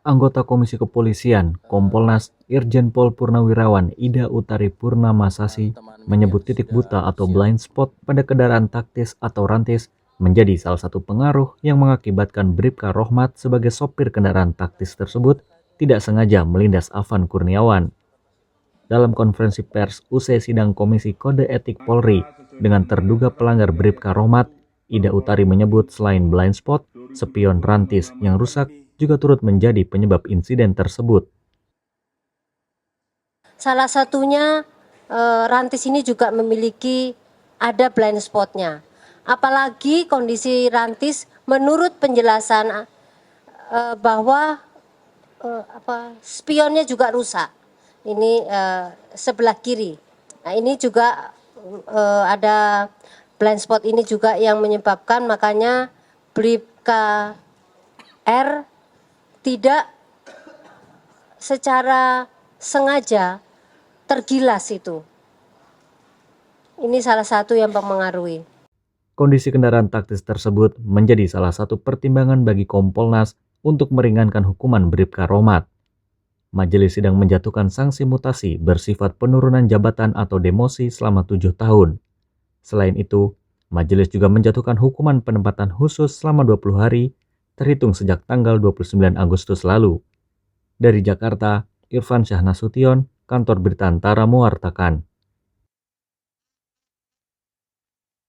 Anggota Komisi Kepolisian, Kompolnas, Irjen Pol Purnawirawan Ida Utari Purnamasasi menyebut titik buta atau blind spot pada kendaraan taktis atau rantis menjadi salah satu pengaruh yang mengakibatkan Bribka Rohmat sebagai sopir kendaraan taktis tersebut tidak sengaja melindas Afan Kurniawan. Dalam konferensi pers usai sidang Komisi Kode Etik Polri dengan terduga pelanggar Bribka Rohmat, Ida Utari menyebut selain blind spot, spion rantis yang rusak juga turut menjadi penyebab insiden tersebut. Salah satunya rantis ini juga memiliki ada blind spotnya. Apalagi kondisi rantis menurut penjelasan bahwa spionnya juga rusak. Ini sebelah kiri. Nah ini juga ada blind spot ini juga yang menyebabkan makanya Bribka R tidak secara sengaja tergilas itu. Ini salah satu yang mempengaruhi. Kondisi kendaraan taktis tersebut menjadi salah satu pertimbangan bagi Kompolnas untuk meringankan hukuman Bribka Rohmat. Majelis sidang menjatuhkan sanksi mutasi bersifat penurunan jabatan atau demosi selama 7 tahun. Selain itu, majelis juga menjatuhkan hukuman penempatan khusus selama 20 hari terhitung sejak tanggal 29 Agustus lalu. Dari Jakarta, Irfan Syahnasution, Kantor Berita Antara mewartakan.